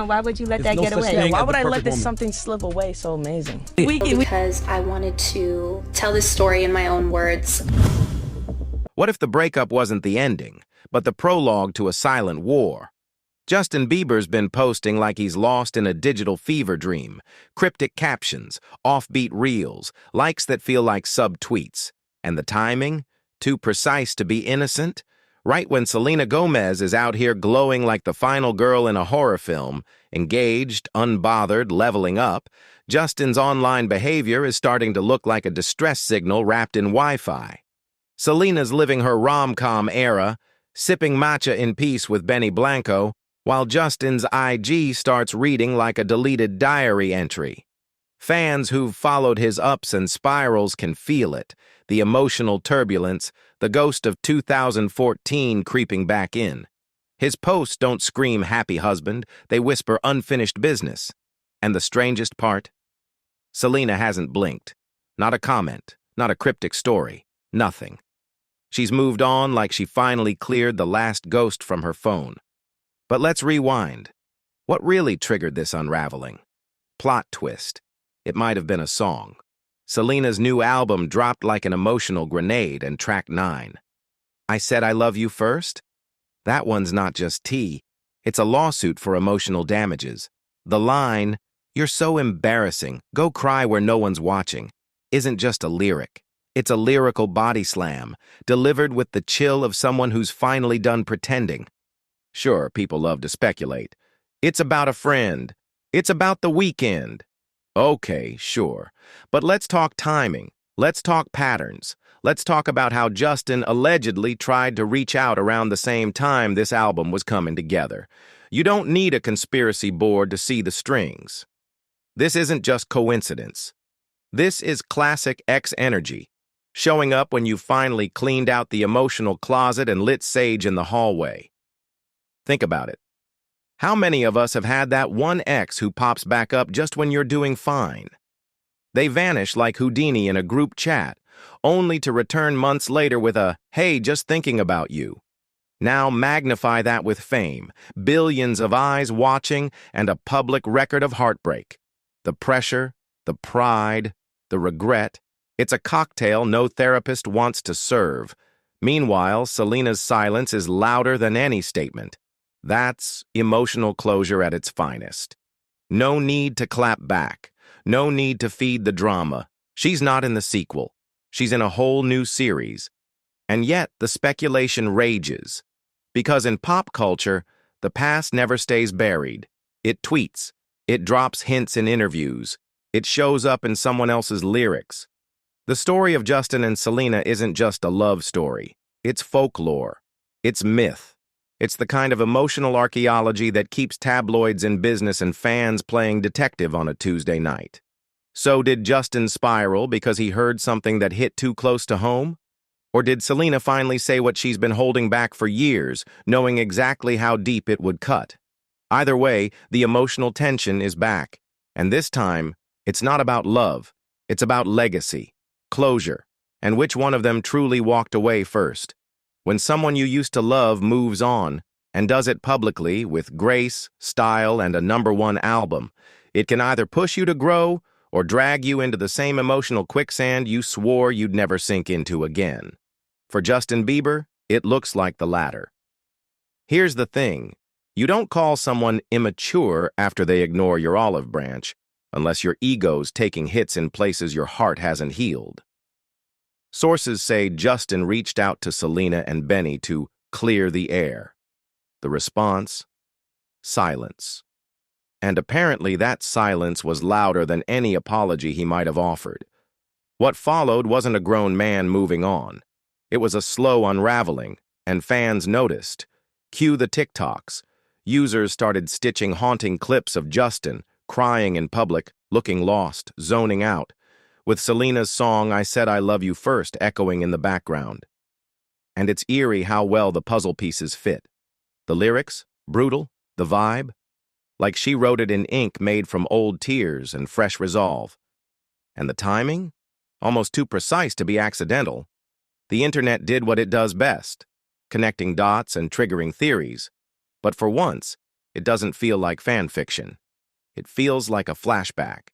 Why would you let There's that no get such away? thing Why as would the I let perfect this woman. something slip away so amazing? Because I wanted to tell this story in my own words. What if the breakup wasn't the ending, but the prologue to a silent war? Justin Bieber's been posting like he's lost in a digital fever dream. Cryptic captions, offbeat reels, likes that feel like sub-tweets. And the timing? Too precise to be innocent? Right when Selena Gomez is out here glowing like the final girl in a horror film, engaged, unbothered, leveling up, Justin's online behavior is starting to look like a distress signal wrapped in Wi-Fi. Selena's living her rom-com era, sipping matcha in peace with Benny Blanco, while Justin's IG starts reading like a deleted diary entry. Fans who've followed his ups and spirals can feel it, the emotional turbulence, the ghost of 2014 creeping back in. His posts don't scream happy husband, they whisper unfinished business. And the strangest part? Selena hasn't blinked. Not a comment, not a cryptic story, nothing. She's moved on like she finally cleared the last ghost from her phone. But let's rewind. What really triggered this unraveling? Plot twist. It might have been a song. Selena's new album dropped like an emotional grenade, and track 9. I Said I Love You First? That one's not just tea. It's a lawsuit for emotional damages. The line, "You're so embarrassing, go cry where no one's watching," isn't just a lyric. It's a lyrical body slam, delivered with the chill of someone who's finally done pretending. Sure, people love to speculate. It's about a friend. It's about the weekend. Okay, sure. But let's talk timing. Let's talk patterns. Let's talk about how Justin allegedly tried to reach out around the same time this album was coming together. You don't need a conspiracy board to see the strings. This isn't just coincidence. This is classic X energy, showing up when you finally cleaned out the emotional closet and lit sage in the hallway. Think about it. How many of us have had that one ex who pops back up just when you're doing fine? They vanish like Houdini in a group chat, only to return months later with a, "Hey, just thinking about you." Now magnify that with fame, billions of eyes watching, and a public record of heartbreak. The pressure, the pride, the regret. It's a cocktail no therapist wants to serve. Meanwhile, Selena's silence is louder than any statement. That's emotional closure at its finest. No need to clap back. No need to feed the drama. She's not in the sequel. She's in a whole new series. And yet, the speculation rages. Because in pop culture, the past never stays buried. It tweets. It drops hints in interviews. It shows up in someone else's lyrics. The story of Justin and Selena isn't just a love story. It's folklore. It's myth. It's the kind of emotional archaeology that keeps tabloids in business and fans playing detective on a Tuesday night. So did Justin spiral because he heard something that hit too close to home? Or did Selena finally say what she's been holding back for years, knowing exactly how deep it would cut? Either way, the emotional tension is back. And this time, it's not about love. It's about legacy, closure, and which one of them truly walked away first. When someone you used to love moves on, and does it publicly with grace, style, and a #1 album, it can either push you to grow or drag you into the same emotional quicksand you swore you'd never sink into again. For Justin Bieber, it looks like the latter. Here's the thing. You don't call someone immature after they ignore your olive branch, unless your ego's taking hits in places your heart hasn't healed. Sources say Justin reached out to Selena and Benny to clear the air. The response? Silence. And apparently that silence was louder than any apology he might have offered. What followed wasn't a grown man moving on. It was a slow unraveling, and fans noticed. Cue the TikToks. Users started stitching haunting clips of Justin, crying in public, looking lost, zoning out, with Selena's song I Said I Love You First echoing in the background. And it's eerie how well the puzzle pieces fit. The lyrics, brutal, the vibe, like she wrote it in ink made from old tears and fresh resolve. And the timing? Almost too precise to be accidental. The internet did what it does best, connecting dots and triggering theories. But for once, It doesn't feel like fan fiction. It feels like a flashback.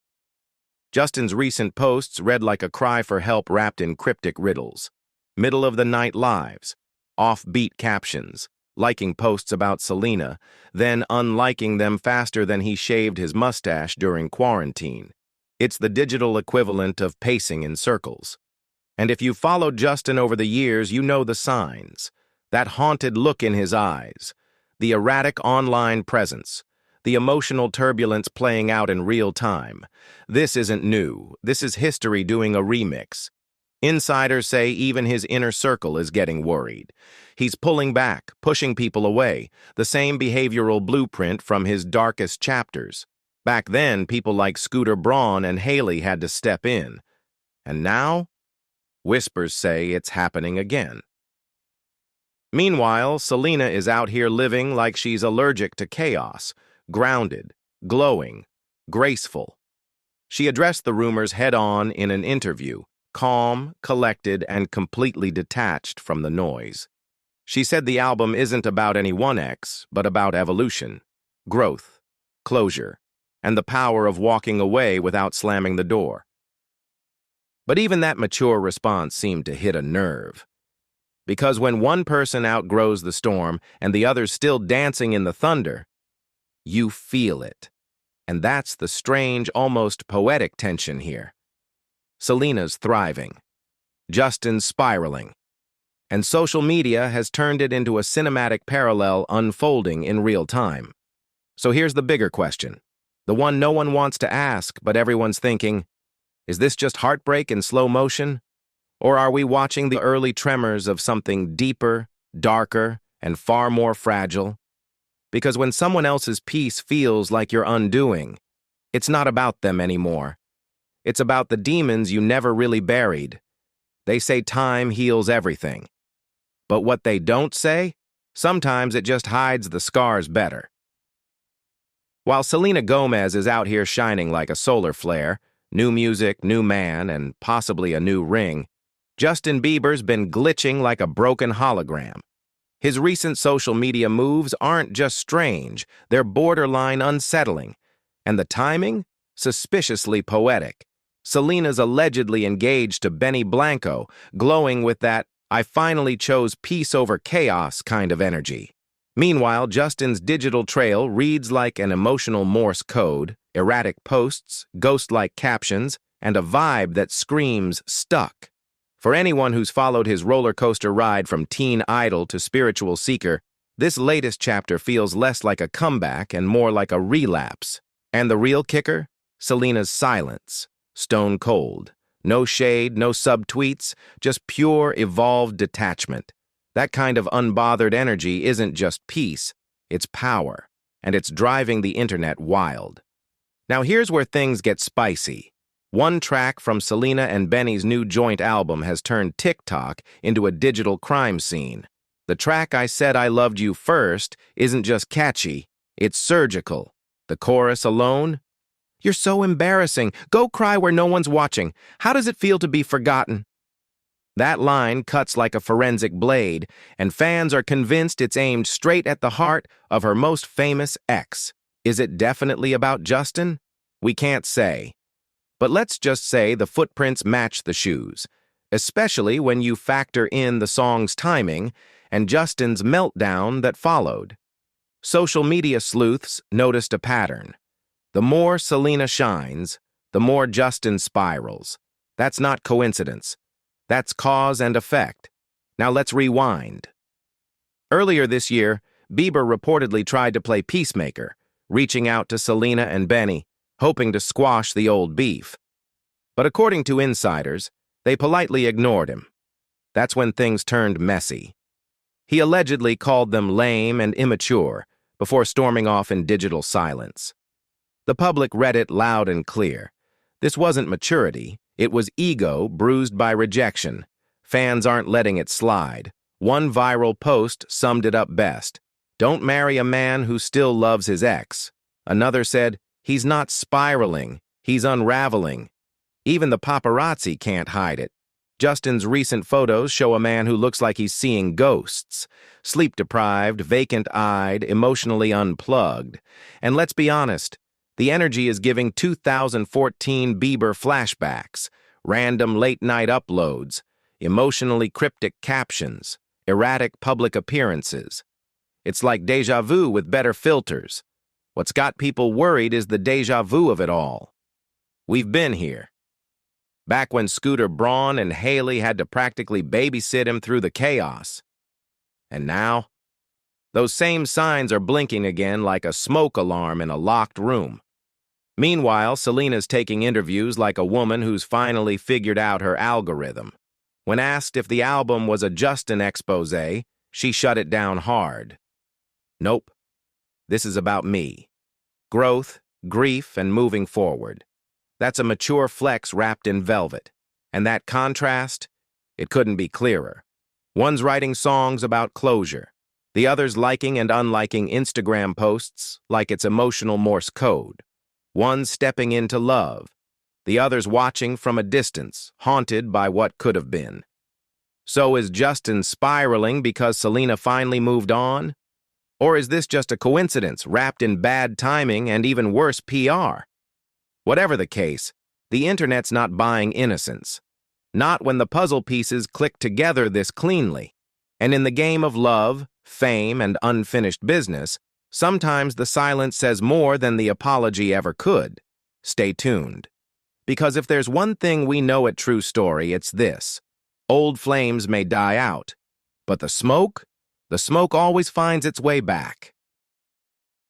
Justin's recent posts read like a cry for help wrapped in cryptic riddles. Middle-of-the-night lives, offbeat captions, liking posts about Selena, then unliking them faster than he shaved his mustache during quarantine. It's the digital equivalent of pacing in circles. And if you've followed Justin over the years, you know the signs. That haunted look in his eyes, the erratic online presence, the emotional turbulence playing out in real time. This isn't new. This is history doing a remix. Insiders say even his inner circle is getting worried. He's pulling back, pushing people away, the same behavioral blueprint from his darkest chapters. Back then, people like Scooter Braun and Hailey had to step in. And now, whispers say it's happening again. Meanwhile, Selena is out here living like she's allergic to chaos, grounded, glowing, graceful. She addressed the rumors head-on in an interview, calm, collected, and completely detached from the noise. She said the album isn't about any one ex, but about evolution, growth, closure, and the power of walking away without slamming the door. But even that mature response seemed to hit a nerve. Because when one person outgrows the storm and the other's still dancing in the thunder, you feel it. And that's the strange, almost poetic tension here. Selena's thriving. Justin's spiraling. And social media has turned it into a cinematic parallel unfolding in real time. So here's the bigger question. The one no one wants to ask, but everyone's thinking, is this just heartbreak in slow motion? Or are we watching the early tremors of something deeper, darker, and far more fragile? Because when someone else's peace feels like you're undoing, it's not about them anymore. It's about the demons you never really buried. They say time heals everything. But what they don't say, sometimes it just hides the scars better. While Selena Gomez is out here shining like a solar flare, new music, new man, and possibly a new ring, Justin Bieber's been glitching like a broken hologram. His recent social media moves aren't just strange, they're borderline unsettling. And the timing? Suspiciously poetic. Selena's allegedly engaged to Benny Blanco, glowing with that "I finally chose peace over chaos" kind of energy. Meanwhile, Justin's digital trail reads like an emotional Morse code, erratic posts, ghost-like captions, and a vibe that screams stuck. For anyone who's followed his roller coaster ride from teen idol to spiritual seeker, this latest chapter feels less like a comeback and more like a relapse. And the real kicker? Selena's silence. Stone cold. No shade, no subtweets, just pure, evolved detachment. That kind of unbothered energy isn't just peace, it's power, and it's driving the internet wild. Now here's where things get spicy. One track from Selena and Benny's new joint album has turned TikTok into a digital crime scene. The track "I Said I Loved You First" isn't just catchy, it's surgical. The chorus alone? "You're so embarrassing. Go cry where no one's watching. How does it feel to be forgotten?" That line cuts like a forensic blade, and fans are convinced it's aimed straight at the heart of her most famous ex. Is it definitely about Justin? We can't say. But let's just say the footprints match the shoes, especially when you factor in the song's timing and Justin's meltdown that followed. Social media sleuths noticed a pattern. The more Selena shines, the more Justin spirals. That's not coincidence. That's cause and effect. Now let's rewind. Earlier this year, Bieber reportedly tried to play peacemaker, reaching out to Selena and Benny, hoping to squash the old beef. But according to insiders, they politely ignored him. That's when things turned messy. He allegedly called them lame and immature before storming off in digital silence. The public read it loud and clear. This wasn't maturity, it was ego bruised by rejection. Fans aren't letting it slide. One viral post summed it up best. "Don't marry a man who still loves his ex." Another said, "He's not spiraling, he's unraveling." Even the paparazzi can't hide it. Justin's recent photos show a man who looks like he's seeing ghosts, sleep-deprived, vacant-eyed, emotionally unplugged. And let's be honest, the energy is giving 2014 Bieber flashbacks, random late-night uploads, emotionally cryptic captions, erratic public appearances. It's like deja vu with better filters. What's got people worried is the deja vu of it all. We've been here. Back when Scooter Braun and Hailey had to practically babysit him through the chaos. And now, those same signs are blinking again like a smoke alarm in a locked room. Meanwhile, Selena's taking interviews like a woman who's finally figured out her algorithm. When asked if the album was a Justin expose, she shut it down hard. Nope. This is about me. Growth, grief, and moving forward. That's a mature flex wrapped in velvet. And that contrast? It couldn't be clearer. One's writing songs about closure. The other's liking and unliking Instagram posts like it's emotional Morse code. One's stepping into love. The other's watching from a distance, haunted by what could have been. So is Justin spiraling because Selena finally moved on? Or is this just a coincidence wrapped in bad timing and even worse PR? Whatever the case, the internet's not buying innocence. Not when the puzzle pieces click together this cleanly. And in the game of love, fame, and unfinished business, sometimes the silence says more than the apology ever could. Stay tuned. Because if there's one thing we know at True Story, it's this. Old flames may die out, but the smoke always finds its way back.